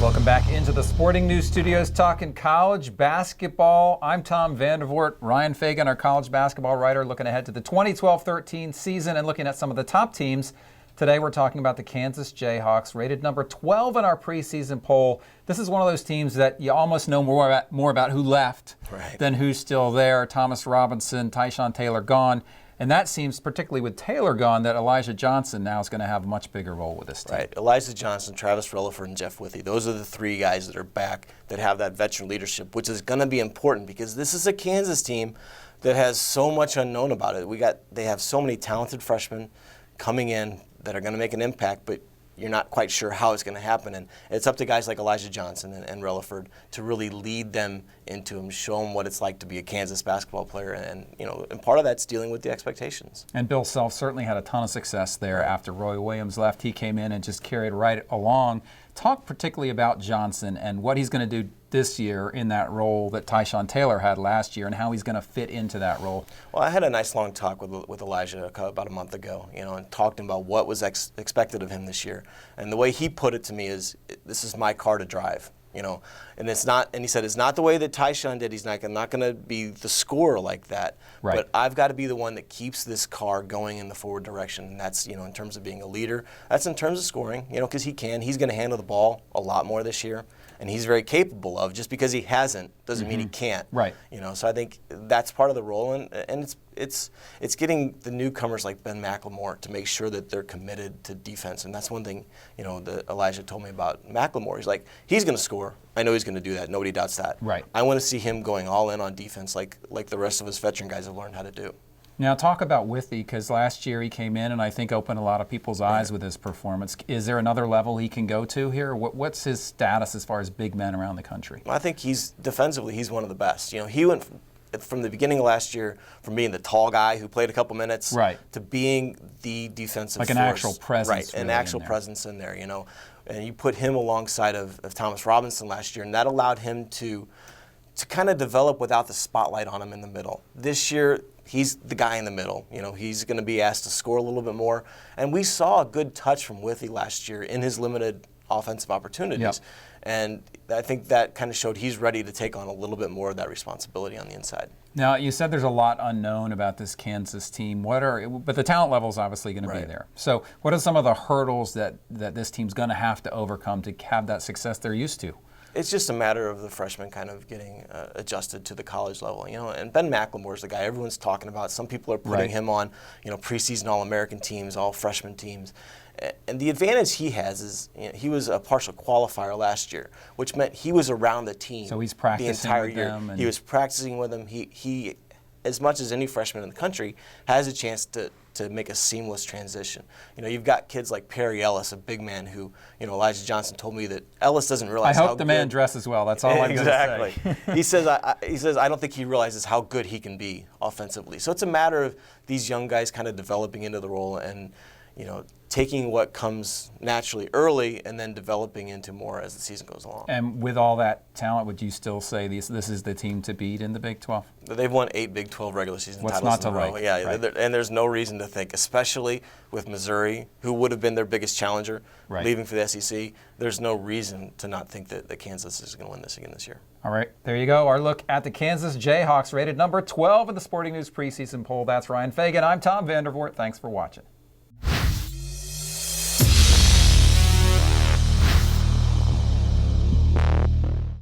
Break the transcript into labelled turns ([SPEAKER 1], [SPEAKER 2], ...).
[SPEAKER 1] Welcome back into the Sporting News Studios talking college basketball. I'm Tom Vandervoort. Ryan Fagan, our college basketball writer, looking ahead to the 2012-13 season and looking at some of the top teams. Today we're talking about the Kansas Jayhawks, rated number 12 in our preseason poll. This is one of those teams that you almost know more about who left than who's still there. Thomas Robinson, Tyshawn Taylor gone. And that seems, particularly with Taylor gone, that Elijah Johnson now is going to have a much bigger role with this team.
[SPEAKER 2] Right. Elijah Johnson, Travis Relaford, and Jeff Withey. Those are the three guys that are back that have that veteran leadership, which is going to be important because this is a Kansas team that has so much unknown about it. They have so many talented freshmen coming in that are going to make an impact, but you're not quite sure how it's going to happen. And it's up to guys like Elijah Johnson and Relaford to really lead them into them, show them what it's like to be a Kansas basketball player. And part of that's dealing with the expectations.
[SPEAKER 1] And Bill Self certainly had a ton of success there after Roy Williams left. He came in and just carried right along. Talk particularly about Johnson and what he's going to do this year in that role that Tyshawn Taylor had last year and how he's going to fit into that role.
[SPEAKER 2] Well, I had a nice long talk with Elijah about a month ago, and talked about what was expected of him this year. And the way he put it to me is, this is my car to drive. And it's not. And he said it's not the way that Tyshawn did. He's not going to be the scorer like that.
[SPEAKER 1] Right.
[SPEAKER 2] But I've got to be the one that keeps this car going in the forward direction. And that's in terms of being a leader. That's in terms of scoring. Because he's going to handle the ball a lot more this year, and he's very capable of. Just because he hasn't doesn't mean he can't.
[SPEAKER 1] Right.
[SPEAKER 2] So I think that's part of the role, and it's getting the newcomers like Ben McLemore to make sure that they're committed to defense. And that's one thing that Elijah told me about McLemore. He's like, he's going to score. I know he's going to do that. Nobody doubts that.
[SPEAKER 1] Right.
[SPEAKER 2] I want to see him going all in on defense like the rest of us veteran guys have learned how to do.
[SPEAKER 1] Now talk about Withey, because last year he came in and I think opened a lot of people's eyes with his performance. Is there another level he can go to here? What's his status as far as big men around the country?
[SPEAKER 2] I think defensively he's one of the best. He went from the beginning of last year from being the tall guy who played a couple minutes to being the defensive
[SPEAKER 1] like
[SPEAKER 2] force.
[SPEAKER 1] an actual presence.
[SPEAKER 2] Right, an actual presence in there, And you put him alongside of Thomas Robinson last year, and that allowed him to kind of develop without the spotlight on him in the middle. This year, he's the guy in the middle. He's going to be asked to score a little bit more. And we saw a good touch from Withey last year in his limited offensive opportunities.
[SPEAKER 1] Yep.
[SPEAKER 2] And I think that kind of showed he's ready to take on a little bit more of that responsibility on the inside.
[SPEAKER 1] Now, you said there's a lot unknown about this Kansas team. But the talent level is obviously going to be there. So what are some of the hurdles that this team's going to have to overcome to have that success they're used to?
[SPEAKER 2] It's just a matter of the freshmen kind of getting adjusted to the college level, And Ben McLemore is the guy everyone's talking about. Some people are putting him on, preseason All-American teams, all freshman teams. And the advantage he has is he was a partial qualifier last year, which meant he was around the team.
[SPEAKER 1] So he's practicing
[SPEAKER 2] the entire
[SPEAKER 1] with
[SPEAKER 2] year.
[SPEAKER 1] them.
[SPEAKER 2] He was practicing with them. He, as much as any freshman in the country, has a chance to make a seamless transition. You've got kids like Perry Ellis, a big man who, Elijah Johnson told me that Ellis doesn't realize
[SPEAKER 1] I hope the man dresses well. That's all I'm going to say.
[SPEAKER 2] Exactly. He says, I don't think he realizes how good he can be offensively. So it's a matter of these young guys kind of developing into the role and, taking what comes naturally early and then developing into more as the season goes along.
[SPEAKER 1] And with all that talent, would you still say this is the team to beat in the Big 12?
[SPEAKER 2] They've won 8 Big 12 regular season
[SPEAKER 1] What's
[SPEAKER 2] titles
[SPEAKER 1] not
[SPEAKER 2] in a
[SPEAKER 1] to
[SPEAKER 2] row.
[SPEAKER 1] like?
[SPEAKER 2] Yeah,
[SPEAKER 1] right.
[SPEAKER 2] And there's no reason to think, especially with Missouri, who would have been their biggest challenger, leaving for the SEC, there's no reason to not think that Kansas is going to win this again this year.
[SPEAKER 1] All right, there you go. Our look at the Kansas Jayhawks, rated number 12 in the Sporting News preseason poll. That's Ryan Fagan. I'm Tom Vandervoort. Thanks for watching.